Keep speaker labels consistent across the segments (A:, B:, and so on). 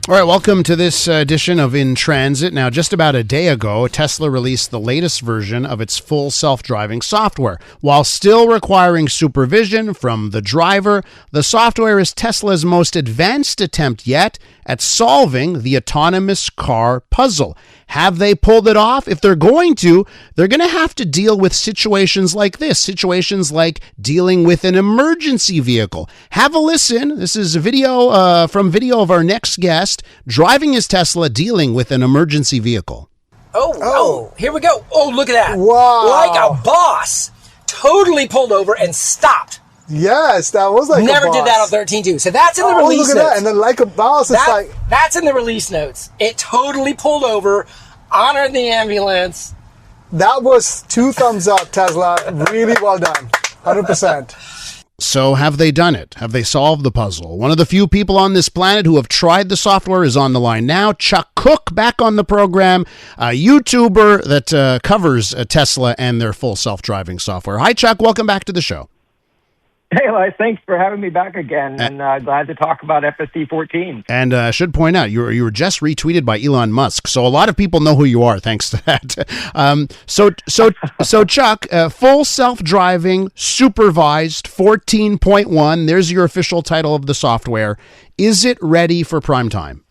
A: All right, welcome to this edition of In Transit. Now, just about a day ago, Tesla released the latest version of its full self-driving software. While still requiring supervision from the driver, the software is Tesla's most advanced attempt yet at solving the autonomous car puzzle. Have they pulled it off? If they're going to have to deal with situations like this, situations like dealing with an emergency vehicle. Have a listen. This is a video of our next guest driving his Tesla, dealing with an emergency vehicle.
B: Oh, here we go. Oh, look at that.
C: Wow.
B: Like a boss. Totally pulled over and stopped.
C: Yes, that was like
B: Never
C: a boss.
B: did that on 13.2. So that's in the release
C: look at
B: notes.
C: that. And then like a boss, it's like...
B: That's in the release notes. It totally pulled over, honored the ambulance.
C: That was 2 thumbs up, Tesla. Really well done. 100%.
A: So have they done it? Have they solved the puzzle? One of the few people on this planet who have tried the software is on the line now. Chuck Cook, back on the program, a YouTuber that covers Tesla and their full self-driving software. Hi, Chuck. Welcome back to the show.
D: Hey, Elias, thanks for having me back again, and glad to talk about FSD 14.
A: And I should point out, you were just retweeted by Elon Musk, so a lot of people know who you are thanks to that. So Chuck, full self-driving, supervised 14.1, there's your official title of the software. Is it ready for prime time?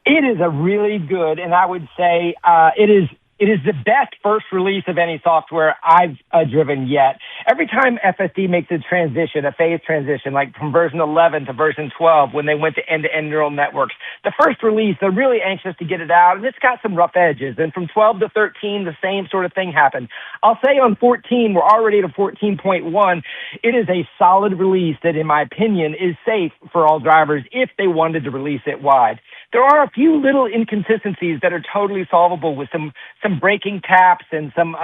D: It is a really good, and I would say it is the best first release of any software I've driven yet. Every time FSD makes a transition, a phase transition, like from version 11 to version 12, when they went to end-to-end neural networks, the first release, they're really anxious to get it out, and it's got some rough edges. And from 12 to 13, the same sort of thing happened. I'll say on 14, we're already at a 14.1. It is a solid release that, in my opinion, is safe for all drivers if they wanted to release it wide. There are a few little inconsistencies that are totally solvable with some braking taps and some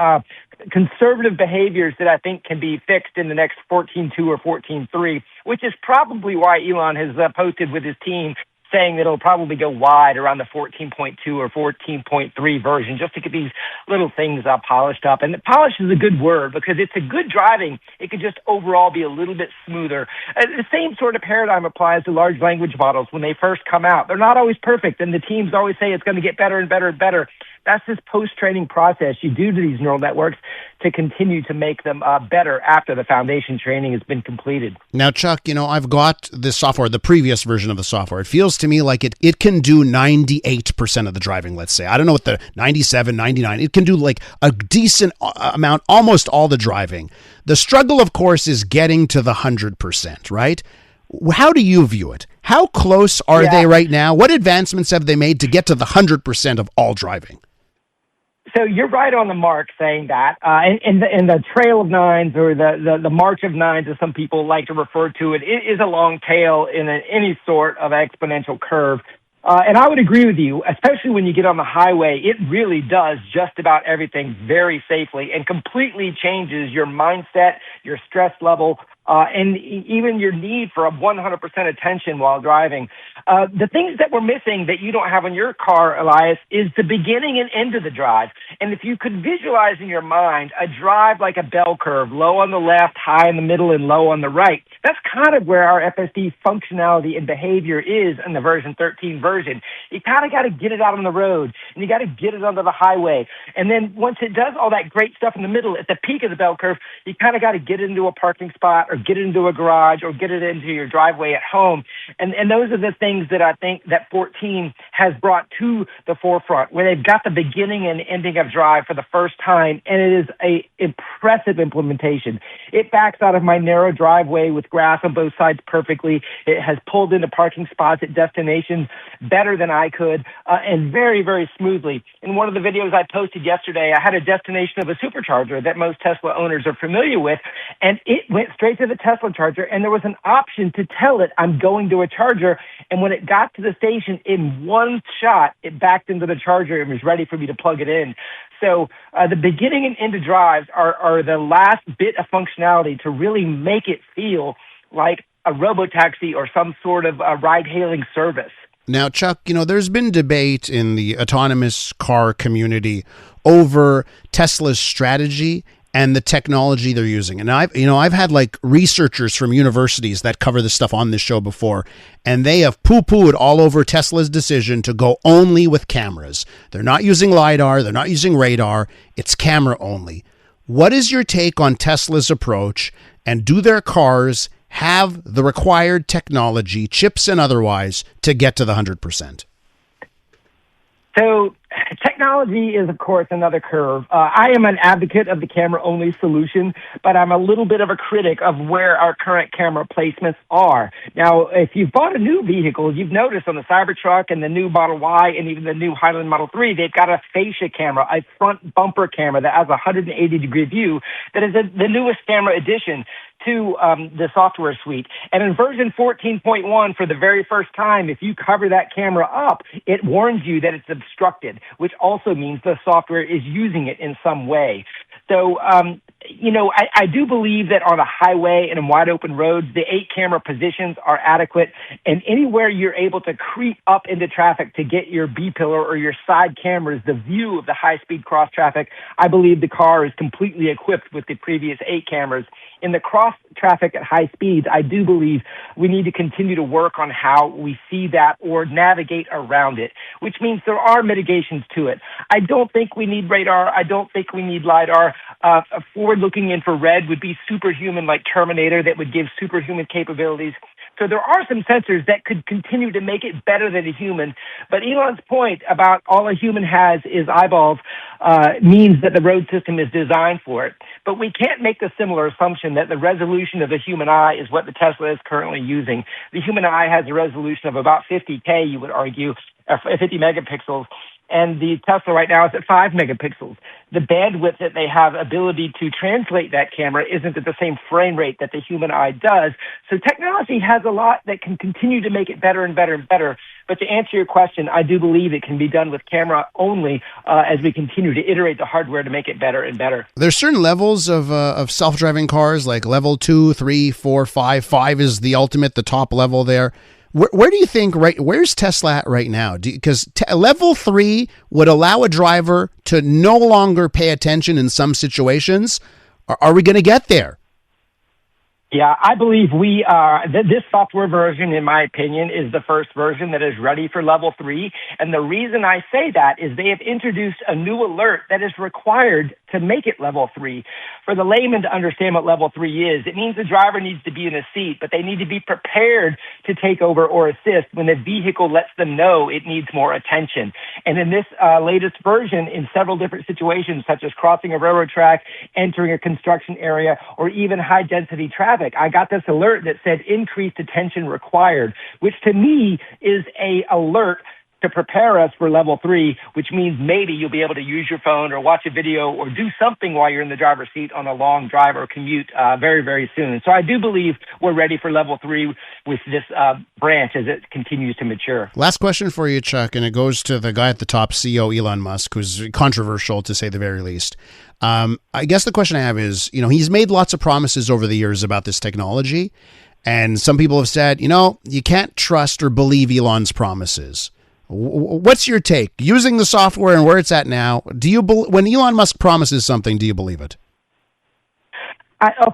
D: conservative behaviors that I think can be fixed in the next 14.2 or 14.3, which is probably why Elon has posted with his team saying that it'll probably go wide around the 14.2 or 14.3 version just to get these little things polished up. And polish is a good word because it's a good driving. It could just overall be a little bit smoother. The same sort of paradigm applies to large language models when they first come out. They're not always perfect, and the teams always say it's going to get better and better and better. That's this post-training process you do to these neural networks to continue to make them better after the foundation training has been completed.
A: Now, Chuck, I've got this software, the previous version of the software. It feels to me like it can do 98% of the driving, let's say. I don't know what the 97, 99. It can do like a decent amount, almost all the driving. The struggle, of course, is getting to the 100%, right? How do you view it? How close are they right now? What advancements have they made to get to the 100% of all driving?
D: So you're right on the mark saying that. In the trail of nines, or the march of nines, as some people like to refer to it, it is a long tail in any sort of exponential curve. And I would agree with you, especially when you get on the highway. It really does just about everything very safely and completely changes your mindset, your stress level, and even your need for a 100% attention while driving. The things that we're missing that you don't have on your car, Elias, is the beginning and end of the drive. And if you could visualize in your mind a drive like a bell curve, low on the left, high in the middle, and low on the right, that's kind of where our FSD functionality and behavior is in the version 13 version. You kind of got to get it out on the road, and you got to get it onto the highway. And then once it does all that great stuff in the middle, at the peak of the bell curve, you kind of got to get it into a parking spot or get it into a garage or get it into your driveway at home. And those are the things that I think that 14 has brought to the forefront, where they've got the beginning and ending of drive for the first time, and it is a impressive implementation. It backs out of my narrow driveway with grass on both sides perfectly. It has pulled into parking spots at destinations better than I could, and very, very smoothly. In one of the videos I posted yesterday, I had a destination of a supercharger that most Tesla owners are familiar with, and it went straight to the Tesla charger, and there was an option to tell it I'm going to a charger, and when it got to the station, in one shot, it backed into the charger and was ready for me to plug it in. So the beginning and end of drives are the last bit of functionality to really make it feel like a robotaxi or some sort of ride-hailing service.
A: Now, Chuck, there's been debate in the autonomous car community over Tesla's strategy and the technology they're using. And I've had like researchers from universities that cover this stuff on this show before, and they have poo-pooed all over Tesla's decision to go only with cameras. They're not using LiDAR, they're not using radar, it's camera only. What is your take on Tesla's approach, and do their cars have the required technology, chips and otherwise, to get to the 100%?
D: So technology is, of course, another curve. I am an advocate of the camera-only solution, but I'm a little bit of a critic of where our current camera placements are. Now, if you've bought a new vehicle, you've noticed on the Cybertruck and the new Model Y and even the new Highland Model 3, they've got a fascia camera, a front bumper camera that has a 180-degree view that is the newest camera addition to the software suite. And in version 14.1, for the very first time, if you cover that camera up, it warns you that it's obstructed, which also means the software is using it in some way. So, I do believe that on a highway and in wide open roads, the 8 camera positions are adequate. And anywhere you're able to creep up into traffic to get your B-pillar or your side cameras, the view of the high-speed cross traffic, I believe the car is completely equipped with the previous 8 cameras. In the cross traffic at high speeds, I do believe we need to continue to work on how we see that or navigate around it, which means there are mitigations to it. I don't think we need radar. I don't think we need LiDAR. A forward-looking infrared would be superhuman like Terminator that would give superhuman capabilities. So there are some sensors that could continue to make it better than a human. But Elon's point about all a human has is eyeballs means that the road system is designed for it. But we can't make the similar assumption that the resolution of the human eye is what the Tesla is currently using. The human eye has a resolution of about 50K, you would argue, 50 megapixels. And the Tesla right now is at 5 megapixels. The bandwidth that they have ability to translate that camera isn't at the same frame rate that the human eye does. So technology has a lot that can continue to make it better and better and better. But to answer your question, I do believe it can be done with camera only as we continue to iterate the hardware to make it better and better.
A: There's certain levels of self-driving cars, like level 2, 3, 4, 5. 5 is the ultimate, the top level there. Where do you think, where's Tesla at right now? Because level 3 would allow a driver to no longer pay attention in some situations. Are we going to get there?
D: Yeah, I believe we are. This software version, in my opinion, is the first version that is ready for level 3. And the reason I say that is they have introduced a new alert that is required to make it level 3. For the layman to understand what level 3 is, it means the driver needs to be in a seat, but they need to be prepared to take over or assist when the vehicle lets them know it needs more attention. And in this latest version, in several different situations, such as crossing a railroad track, entering a construction area, or even high-density traffic, I got this alert that said increased attention required, which to me is a alert to prepare us for level 3, which means maybe you'll be able to use your phone or watch a video or do something while you're in the driver's seat on a long drive or commute very, very soon. So I do believe we're ready for level 3 with this branch as it continues to mature.
A: Last question for you, Chuck, and it goes to the guy at the top, CEO Elon Musk, who's controversial to say the very least. I guess the question I have is, he's made lots of promises over the years about this technology, and some people have said, you can't trust or believe Elon's promises. What's your take? Using the software and where it's at now, when Elon Musk promises something, do you believe it?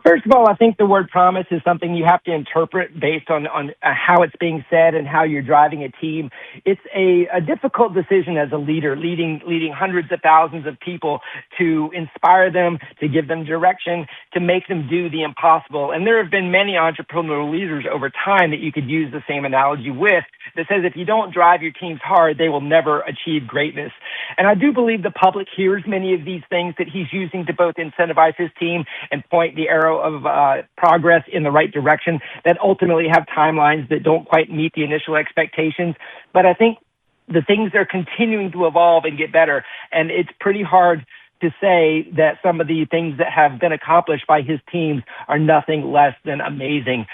D: First of all, I think the word promise is something you have to interpret based on how it's being said and how you're driving a team. It's a difficult decision as a leader, leading hundreds of thousands of people, to inspire them, to give them direction, to make them do the impossible. And there have been many entrepreneurial leaders over time that you could use the same analogy with that says if you don't drive your teams hard, they will never achieve greatness. And I do believe the public hears many of these things that he's using to both incentivize his team and point the arrow of progress in the right direction that ultimately have timelines that don't quite meet the initial expectations. But I think the things are continuing to evolve and get better. And it's pretty hard to say that some of the things that have been accomplished by his teams are nothing less than amazing.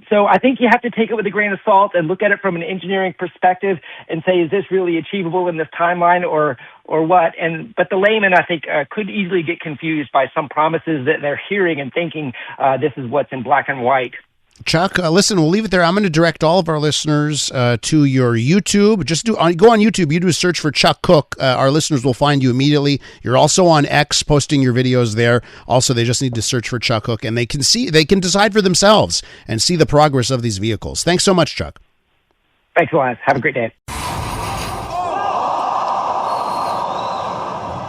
D: So I think you have to take it with a grain of salt and look at it from an engineering perspective and say, is this really achievable in this timeline or what? But the layman, I think, could easily get confused by some promises that they're hearing and thinking this is what's in black and white.
A: Chuck, listen, we'll leave it there. I'm going to direct all of our listeners to your YouTube. Go on YouTube. You do a search for Chuck Cook. Our listeners will find you immediately. You're also on X, posting your videos there. Also, they just need to search for Chuck Cook, and they can decide for themselves and see the progress of these vehicles. Thanks so much, Chuck.
D: Thanks, Elias. Have a great day.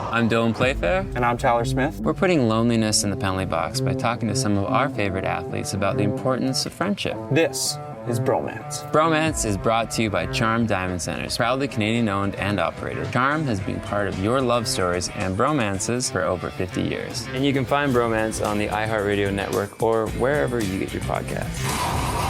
E: I'm Dylan Playfair.
F: And I'm Tyler Smith.
E: We're putting loneliness in the penalty box by talking to some of our favorite athletes about the importance of friendship.
F: This is Bromance.
E: Bromance is brought to you by Charm Diamond Centers, proudly Canadian-owned and operated. Charm has been part of your love stories and bromances for over 50 years. And you can find Bromance on the iHeartRadio network or wherever you get your podcasts.